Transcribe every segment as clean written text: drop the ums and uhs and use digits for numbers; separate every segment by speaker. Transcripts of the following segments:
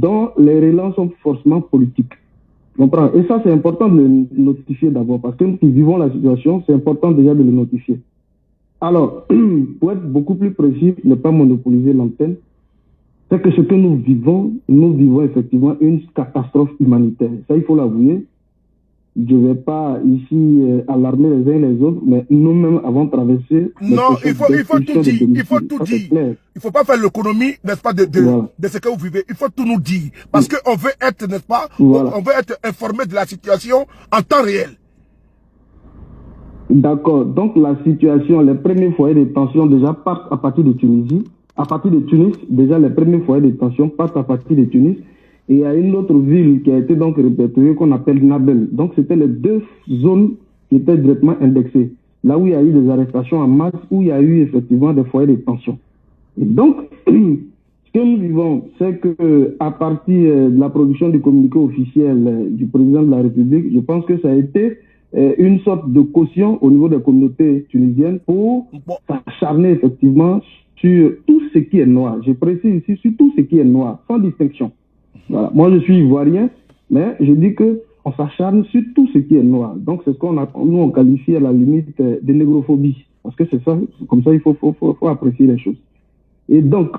Speaker 1: dont les relents sont forcément politiques. Comprends? Et ça, c'est important de le notifier d'abord, parce que nous qui vivons la situation, c'est important déjà de le notifier. Alors, pour être beaucoup plus précis, ne pas monopoliser l'antenne, c'est que ce que nous vivons effectivement une catastrophe humanitaire. Ça, il faut l'avouer. Je ne vais pas ici alarmer les uns et les autres, mais nous-mêmes avons traversé...
Speaker 2: Non, il faut tout dire. Il faut tout dire. Il ne faut pas faire l'économie, n'est-ce pas, de ce que vous vivez. Il faut tout nous dire. Parce qu'on veut être, n'est-ce pas, on veut être informé de la situation en temps réel.
Speaker 1: D'accord. Donc, la situation, les premiers foyers de tension déjà partent à partir de Tunisie. À partir de Tunis, déjà, les premiers foyers de tension partent à partir de Tunis. Et il y a une autre ville qui a été donc répertoriée qu'on appelle Nabel. Donc, c'était les deux zones qui étaient directement indexées. Là où il y a eu des arrestations en masse, où il y a eu effectivement des foyers de tension. Et donc, ce que nous vivons, c'est que à partir de la production du communiqué officiel du président de la République, je pense que ça a été une sorte de caution au niveau des communautés tunisiennes pour s'acharner effectivement sur tout ce qui est noir. Je précise ici sur tout ce qui est noir, sans distinction. Voilà. Moi, je suis ivoirien, mais je dis qu'on s'acharne sur tout ce qui est noir. Donc, c'est ce qu'on nous on qualifie à la limite de négrophobie. Parce que c'est ça, comme ça, il faut apprécier les choses. Et donc,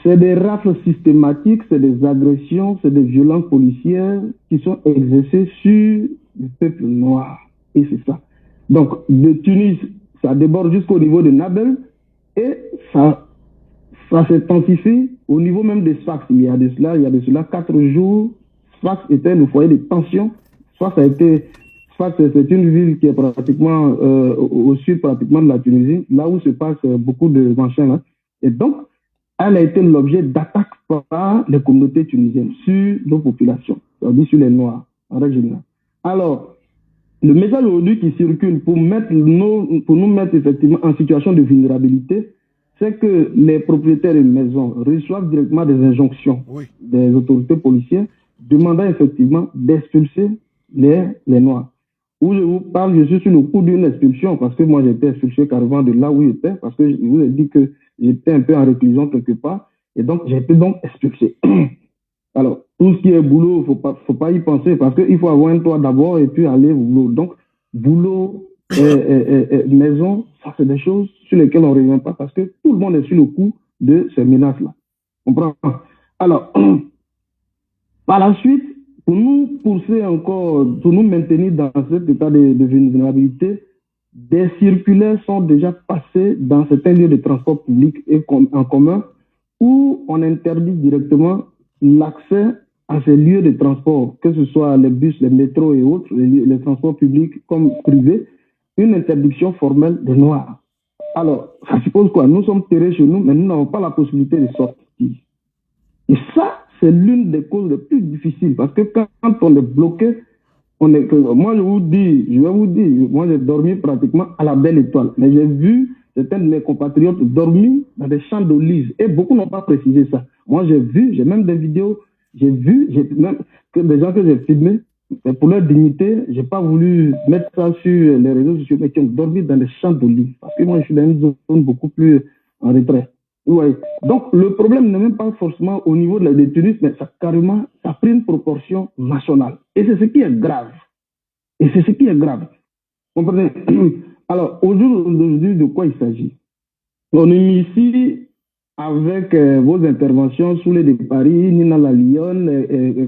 Speaker 1: c'est des rafles systématiques, c'est des agressions, c'est des violences policières qui sont exercées sur le peuple noir. Et c'est ça. Donc, de Tunis, ça déborde jusqu'au niveau de Nabel et ça s'intensifie au niveau même de Sfax. Il y a de cela 4 jours. Sfax était le foyer de tension. Sfax c'est une ville qui est pratiquement au sud pratiquement de la Tunisie, là où se passe beaucoup de machins là. Et donc, elle a été l'objet d'attaques par les communautés tunisiennes sur nos populations, c'est-à-dire sur les Noirs, en règle générale. Alors, le message aujourd'hui qui circule pour nous mettre effectivement en situation de vulnérabilité, c'est que les propriétaires de maisons reçoivent directement des injonctions des autorités policières demandant effectivement d'expulser les Noirs. Où je vous parle, je suis sur le coup d'une expulsion parce que moi j'étais expulsé carrément de là où j'étais parce que je vous ai dit que j'étais un peu en réclusion quelque part et donc j'ai été donc expulsé. Alors, tout ce qui est boulot, faut pas y penser parce qu'il faut avoir un toit d'abord et puis aller au boulot. Donc, boulot, maison, ça c'est des choses sur lesquelles on ne revient pas parce que tout le monde est sur le coup de ces menaces-là. On comprend? Alors, par la suite, pour nous pousser encore, pour nous maintenir dans cet état de vulnérabilité, des circulaires sont déjà passés dans certains lieux de transport public et en commun où on interdit directement l'accès à ces lieux de transport, que ce soit les bus, les métros et autres, les transports publics comme privés, une interdiction formelle des Noirs. Alors, ça suppose quoi? Nous sommes terrés chez nous, mais nous n'avons pas la possibilité de sortir. Et ça, c'est l'une des causes les plus difficiles, parce que quand on est bloqué, moi je vais vous dire, moi j'ai dormi pratiquement à la belle étoile, mais j'ai vu certains de mes compatriotes dormir dans des champs d'olives, et beaucoup n'ont pas précisé ça. Moi j'ai même des vidéos, j'ai même que des gens que j'ai filmés, mais pour leur dignité, j'ai pas voulu mettre ça sur les réseaux sociaux, mais qui ont dormi dans des champs d'olives, parce que moi je suis dans une zone beaucoup plus en retrait. Ouais. Donc, le problème n'est même pas forcément au niveau de Tunis, mais ça a pris une proportion nationale. Et c'est ce qui est grave. Comprenez? Alors, aujourd'hui, de quoi il s'agit? On est ici avec vos interventions sous les de Paris, Nina la Lyon,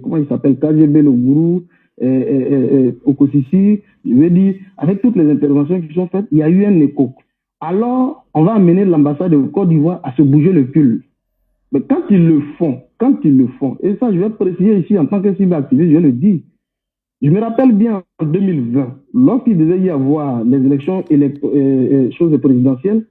Speaker 1: comment il s'appelle, KGB le Gourou, Okosisi, je veux dire, avec toutes les interventions qui sont faites, il y a eu un écho. Alors, on va amener l'ambassade de Côte d'Ivoire à se bouger le cul. Mais quand ils le font, et ça je vais préciser ici en tant que cyberactiviste, je le dis, je me rappelle bien en 2020, lorsqu'il devait y avoir les élections choses présidentielles,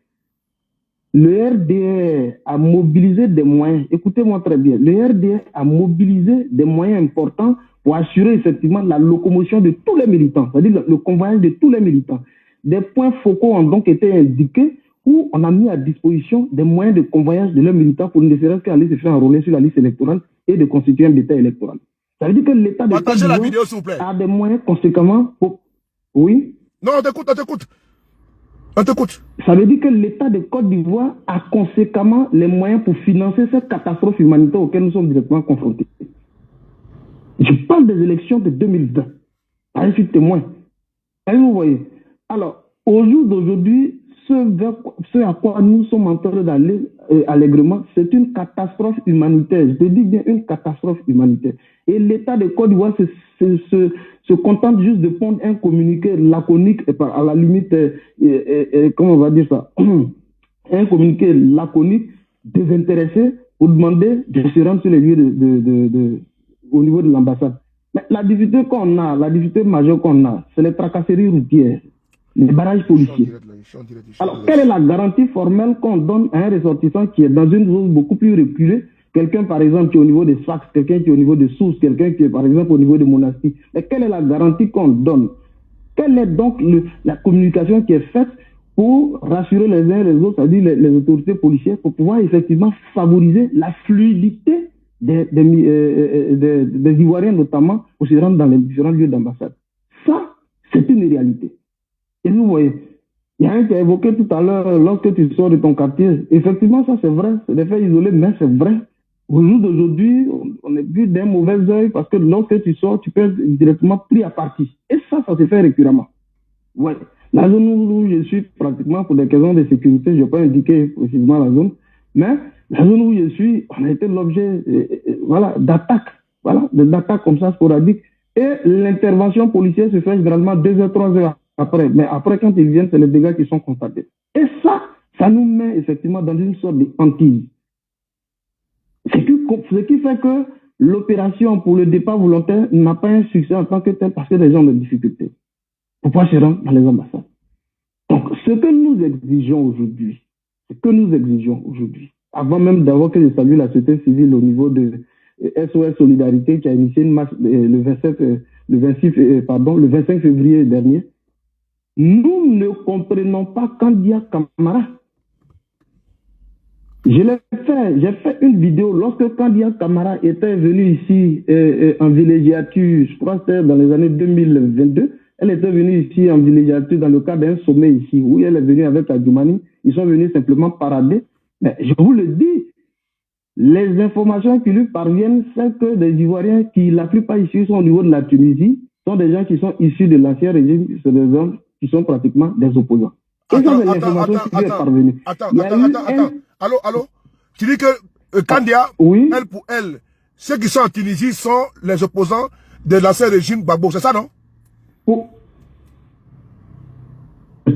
Speaker 1: le RDR a mobilisé des moyens, écoutez-moi très bien, le RDR a mobilisé des moyens importants pour assurer effectivement la locomotion de tous les militants, c'est-à-dire le convoyage de tous les militants. Des points focaux ont donc été indiqués où on a mis à disposition des moyens de convoyage de leurs militants pour ne serait-ce qu'aller se faire enrôler sur la liste électorale et de constituer un État électoral. Ça veut dire que l'État de Côte d'Ivoire a des moyens conséquemment pour... Oui?
Speaker 2: Non, on t'écoute. On t'écoute.
Speaker 1: Ça veut dire que l'État de Côte d'Ivoire a conséquemment les moyens pour financer cette catastrophe humanitaire auxquelles nous sommes directement confrontés. Je parle des élections de 2020. Par suis témoin. Et vous voyez. Alors, au jour d'aujourd'hui, ce à quoi nous sommes en train d'aller allègrement, c'est une catastrophe humanitaire. Je te dis bien une catastrophe humanitaire. Et l'État de Côte d'Ivoire se contente juste de prendre un communiqué laconique, et à la limite, comment on va dire ça, un communiqué laconique, désintéressé, pour demander de se rendre sur les lieux au niveau de l'ambassade. Mais la difficulté qu'on a, la difficulté majeure qu'on a, c'est les tracasseries routières, les barrages policiers. Alors, quelle est la garantie formelle qu'on donne à un ressortissant qui est dans une zone beaucoup plus reculée, quelqu'un par exemple qui est au niveau des Sfax, quelqu'un qui est au niveau de Sousse, quelqu'un qui est par exemple au niveau de Monastir. Mais quelle est la garantie qu'on donne? Quelle est donc la communication qui est faite pour rassurer les uns et les autres, c'est-à-dire les autorités policières, pour pouvoir effectivement favoriser la fluidité des Ivoiriens notamment pour se rendre dans les différents lieux d'ambassade? Ça, c'est une réalité. Et vous voyez, il y a un qui a évoqué tout à l'heure, lorsque tu sors de ton quartier, effectivement, ça c'est vrai, c'est des faits isolés, mais c'est vrai. Au jour d'aujourd'hui, on est vu d'un mauvais œil parce que lorsque tu sors, tu peux être directement pris à partie. Et ça se fait récurremment. Ouais. La zone où je suis, pratiquement pour des questions de sécurité, je ne vais pas indiquer précisément la zone, mais la zone où je suis, on a été l'objet d'attaques, d'attaques comme ça sporadiques. Et l'intervention policière se fait généralement 2 heures, 3 heures après. Mais après, quand ils viennent, c'est les dégâts qui sont constatés. Et ça nous met effectivement dans une sorte de hantise. Ce qui fait que l'opération pour le départ volontaire n'a pas un succès en tant que tel parce que les gens ont des difficultés. Pourquoi se rendre dans les ambassades? Donc, ce que nous exigeons aujourd'hui, avant même d'avoir que je salue la société civile au niveau de SOS Solidarité qui a initié une marche le 25 février dernier, nous ne comprenons pas Kandia Camara. J'ai fait une vidéo lorsque Kandia Camara était venue ici en villégiature, je crois que c'était dans les années 2022. Elle était venue ici en villégiature dans le cadre d'un sommet ici, où elle est venue avec Adjoumani. Ils sont venus simplement parader. Mais je vous le dis, les informations qui lui parviennent, c'est que des Ivoiriens qui, la plupart ici, sont au niveau de la Tunisie, sont des gens qui sont issus de l'ancien régime, c'est des hommes qui sont pratiquement des opposants.
Speaker 2: Attends. Allô? Tu dis que Kandia,
Speaker 1: oui.
Speaker 2: Elle pour elle, ceux qui sont en Tunisie sont les opposants de l'ancien régime Gbagbo, c'est ça, non?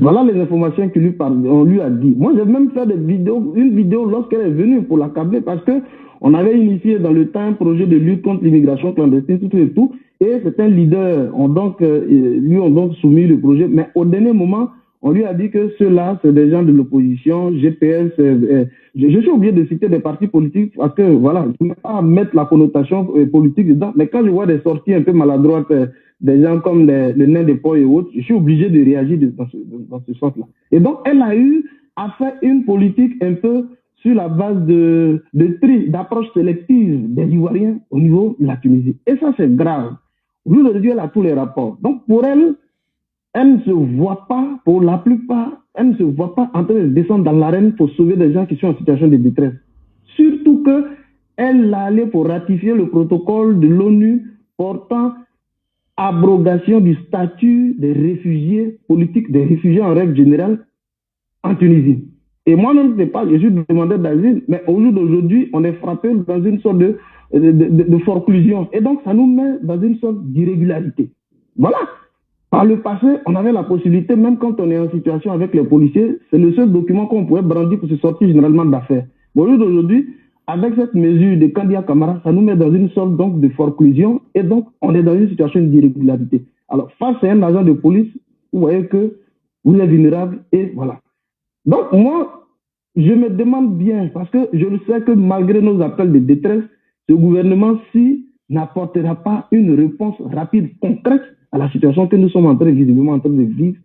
Speaker 1: Voilà les informations qu'on lui a dit. Moi, j'ai même fait une vidéo lorsqu'elle est venue pour l'accabler parce que on avait initié dans le temps un projet de lutte contre l'immigration clandestine, tout. Et c'est un leader. Lui ont donc soumis le projet. Mais au dernier moment, on lui a dit que ceux-là, c'est des gens de l'opposition, GPS. Je suis obligé de citer des partis politiques parce que, voilà, je ne peux pas mettre la connotation politique dedans. Mais quand je vois des sorties un peu maladroites, des gens comme les nains de Pau et autres, je suis obligé de réagir dans ce sens-là. Et donc, elle a eu à faire une politique un peu sur la base d'approche sélective des Ivoiriens au niveau de la Tunisie. Et ça, c'est grave. Aujourd'hui, elle a tous les rapports. Donc, pour elle, elle ne se voit pas, pour la plupart, elle ne se voit pas en train de descendre dans l'arène pour sauver des gens qui sont en situation de détresse. Surtout qu'elle allait pour ratifier le protocole de l'ONU portant abrogation du statut des réfugiés politiques, des réfugiés en règle générale en Tunisie. Et moi-même, je suis demandeur d'asile, mais au jour d'aujourd'hui, on est frappé dans une sorte de forclusion. Et donc, ça nous met dans une sorte d'irrégularité. Voilà. Par le passé, on avait la possibilité, même quand on est en situation avec les policiers, c'est le seul document qu'on pouvait brandir pour se sortir généralement d'affaires. Au jour d'aujourd'hui, avec cette mesure de Kandia Camara, ça nous met dans une sorte donc de forclusion et donc on est dans une situation d'irrégularité. Alors, face à un agent de police, vous voyez que vous êtes vulnérable et voilà. Donc, moi, je me demande bien, parce que je le sais que malgré nos appels de détresse, ce gouvernement-ci n'apportera pas une réponse rapide, concrète à la situation que nous sommes visiblement en train de vivre